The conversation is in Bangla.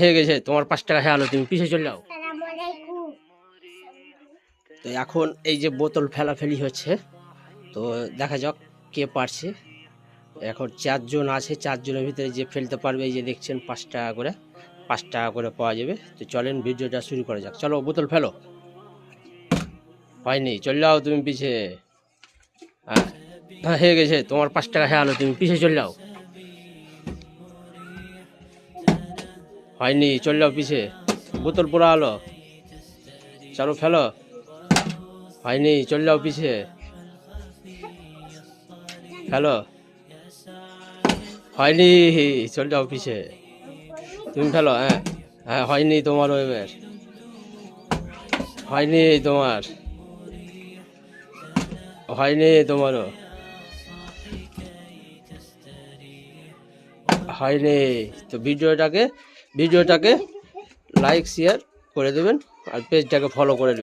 হয়ে গেছে তোমার 5 টাকা হয়ে গেলো, তুমি পিছিয়ে চলে যাও। তো এখন এই যে বোতল ফেলাফেলি হচ্ছে, তো দেখা যাক কে পারছে। এখন 4 জন আছে, 4 জনের ভিতরে যে ফেলতে পারবে, এই যে দেখছেন 5 টাকা করে, 5 টাকা করে পাওয়া যাবে। তো চলেন ভিডিওটা শুরু করা যাক। চলো বোতল ফেলো। হয়নি, চলে যাও তুমি পিছে। হয়ে গেছে তোমার 5 টাকা হয়ে গেলো, তুমি পিছিয়ে চলে যাও। হয়নি, চলে যাও পিছে। বোতল পোড়া হলো, চলো ফেলো। হয়নি, চলে যাও পিছে, ফেলো। হয়নি, চলে যাও পিছে, তুমি ফেলো। হ্যাঁ হ্যাঁ, হয়নি তোমারও এবার, হয়নি তোমার, হয়নি তোমারও, হয়নি। তো ভিডিওটাকে লাইক শেয়ার করে দেবেন, আর পেজটাকে ফলো করে